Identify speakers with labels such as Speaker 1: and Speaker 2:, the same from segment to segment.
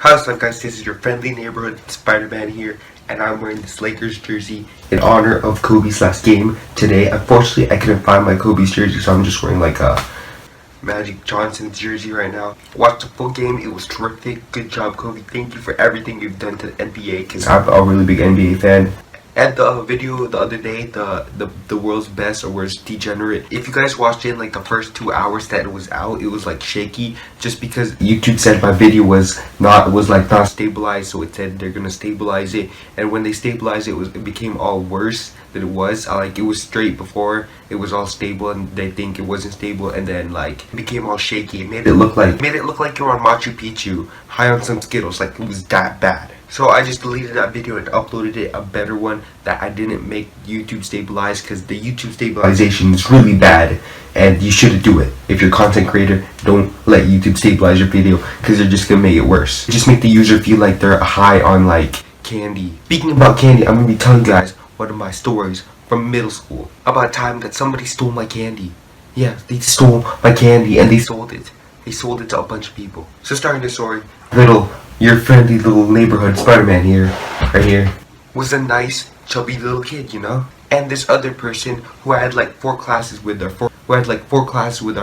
Speaker 1: How's up, guys? This is your friendly neighborhood Spider-Man here, and I'm wearing this Lakers jersey in honor of Kobe's last game today. Unfortunately, I couldn't find my Kobe's jersey, so I'm just wearing like a Magic Johnson's jersey right now. Watched the full game. It was terrific. Good job, Kobe. Thank you for everything you've done to the NBA, because I'm a really big NBA fan. And the video the other day, the world's best or worst degenerate, if you guys watched it in like the first 2 hours that it was out, it was like shaky just because YouTube said my video was not stabilized, so it said they're gonna stabilize it, and when they stabilized it, it became all worse than it was. Like, it was straight before, it was all stable, and they think it wasn't stable, and then like it became all shaky. It made it look like you were on Machu Picchu high on some Skittles, like it was that bad. So I just deleted that video and uploaded it, a better one that I didn't make YouTube stabilize, because the YouTube stabilization is really bad and you shouldn't do it. If you're a content creator, don't let YouTube stabilize your video, because they're just gonna make it worse. Just make the user feel like they're high on like candy. Speaking about candy, I'm gonna be telling you guys one of my stories from middle school about a time that somebody stole my candy. Yeah, they stole my candy and they sold it. They sold it to a bunch of people. So starting the story, your friendly little neighborhood Spider-Man here, right here, was a nice, chubby little kid, you know? And this other person who I had like four classes with our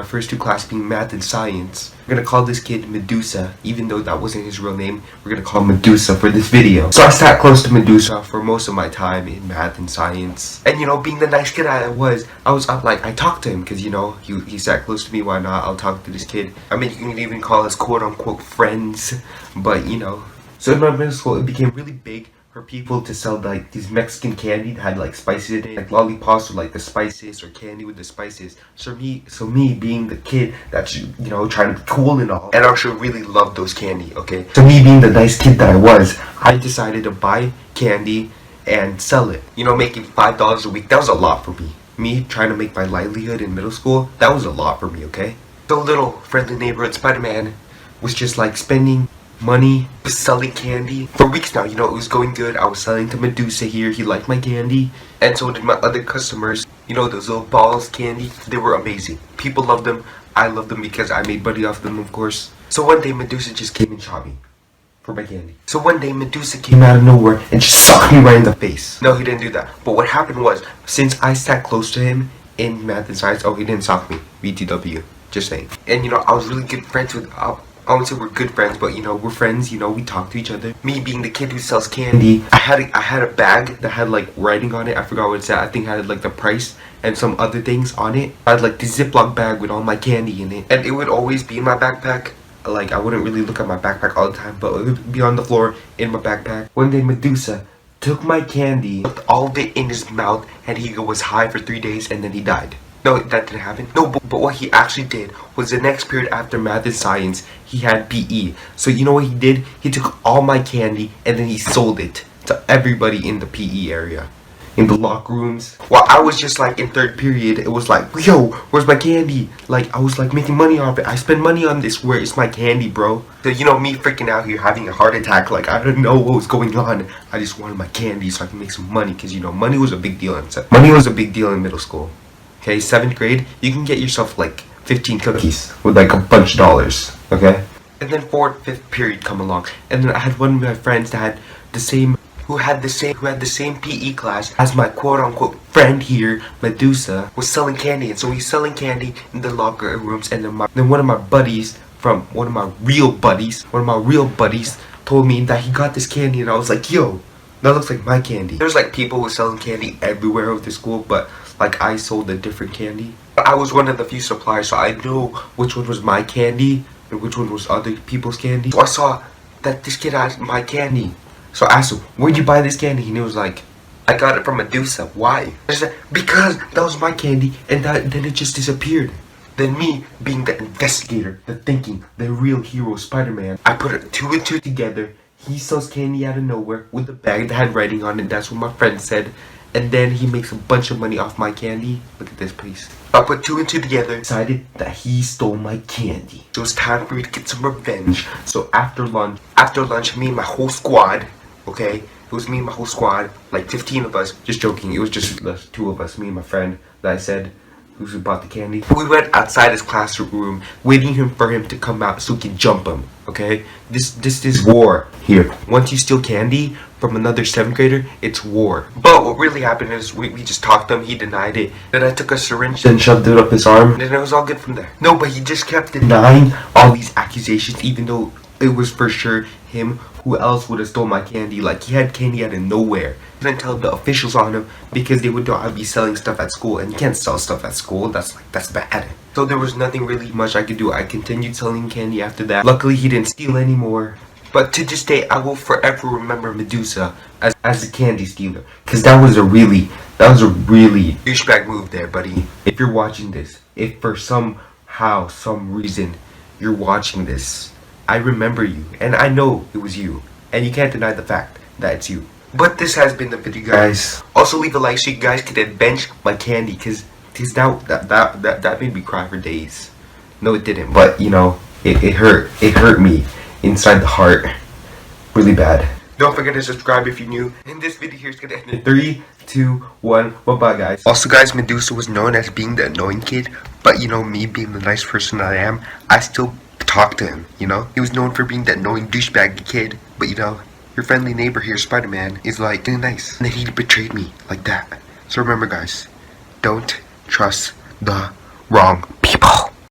Speaker 1: first two classes being math and science. We're gonna call this kid Medusa, even though that wasn't his real name. We're gonna call him Medusa for this video. So I sat close to Medusa for most of my time in math and science. And you know, being the nice kid I was like, I talked to him, because you know, he sat close to me, why not? I'll talk to this kid. I mean, you can even call us quote unquote friends, but you know. So in my middle school, it became really big for people to sell like these Mexican candy that had like spices in it, like lollipops with like the spices, or candy with the spices. So me being the kid that's, you know, trying to be cool and all, and actually really loved those candy, okay? So me being the nice kid that I was, I decided to buy candy and sell it. You know, making $5 a week, that was a lot for me. Me trying to make my livelihood in middle school, that was a lot for me, okay? So little friendly neighborhood Spider-Man was just like spending money, selling candy for weeks now. You know, it was going good. I was selling to Medusa here. He liked my candy, and so did my other customers. You know, those little balls candy, they were amazing. People loved them. I loved them because I made money off them, of course. So one day Medusa just came and shot me for my candy. So one day Medusa came out of nowhere and just sucked me right in the face. No, he didn't do that. But what happened was, since I sat close to him in math and science, oh, he didn't sock me. BTW. Just saying. And you know, I was really good friends with I wouldn't say we're good friends, but you know, we're friends, you know, we talk to each other. Me being the kid who sells candy, I had a bag that had like writing on it. I forgot what it said. I think I had like the price and some other things on it. I had like the Ziploc bag with all my candy in it, and it would always be in my backpack. Like, I wouldn't really look at my backpack all the time, but it would be on the floor in my backpack. One day Medusa took my candy, put all of it in his mouth, and he was high for 3 days, and then he died. No, that didn't happen. No, but what he actually did was, the next period after math and science, he had PE. So you know what he did? He took all my candy and then he sold it to everybody in the PE area, in the locker rooms. While I was just like in third period, it was like, yo, where's my candy? Like, I was like making money off it. I spend money on this. Where is my candy, bro? So you know, me freaking out here, having a heart attack. Like, I didn't know what was going on. I just wanted my candy so I can make some money, because you know, money was a big deal in middle school. Okay, 7th grade, you can get yourself like 15 cookies with like a bunch of dollars, okay? And then 4th, 5th period come along, and then I had one of my friends that had who had the same PE class as my quote-unquote friend here, Medusa, was selling candy. And so he's selling candy in the locker rooms, and then one of my real buddies told me that he got this candy, and I was like, yo, that looks like my candy. There's like people who selling candy everywhere of the school, but like, I sold a different candy. I was one of the few suppliers, so I knew which one was my candy and which one was other people's candy. So I saw that this kid had my candy. So I asked him, where'd you buy this candy? And he was like, I got it from Medusa. Why? I said, because that was my candy, and then it just disappeared. Then me, being the investigator, the thinking, the real hero Spider-Man, I put 2 and 2 together. He sells candy out of nowhere with a bag that had writing on it. That's what my friend said. And then he makes a bunch of money off my candy. Look at this, please. I put 2 and 2 together, decided that he stole my candy. So it's time for me to get some revenge. So after lunch, me and my whole squad, okay? It was me and my whole squad, like 15 of us. Just joking, it was just the 2 of us, me and my friend, that I said, who bought the candy. We went outside his classroom, waiting for him to come out so we could jump him. Okay, this is war here. Once you steal candy from another 7th grader, it's war. But what really happened is we just talked to him. He denied it. Then I took a syringe and shoved it up his arm, and then it was all good from there. No, but he just kept denying all these accusations, even though it was for sure him. Who else would have stole my candy? Like, he had candy out of nowhere. I didn't tell the officials on him because they would know I'd be selling stuff at school, and you can't sell stuff at school. That's bad. So there was nothing really much I could do. I continued selling candy after that. Luckily, he didn't steal anymore. But to this day, I will forever remember Medusa as the candy stealer, because that was a really douchebag move there, buddy. If you're watching this, if for some reason you're watching this, I remember you, and I know it was you, and you can't deny the fact that it's you. But this has been the video, guys. Also, leave a like so you guys can avenge my candy, because that made me cry for days. No, it didn't, but you know, it hurt me inside the heart really bad. Don't forget to subscribe if you're new, and this video here is gonna end in 3, 2, 1. Bye guys. Also, guys, Medusa was known as being the annoying kid, but you know, me being the nice person I am, I still talk to him, you know? He was known for being that annoying douchebag kid, but you know, your friendly neighbor here, Spider-Man, is like really nice. And then he betrayed me like that. So remember, guys, don't trust the wrong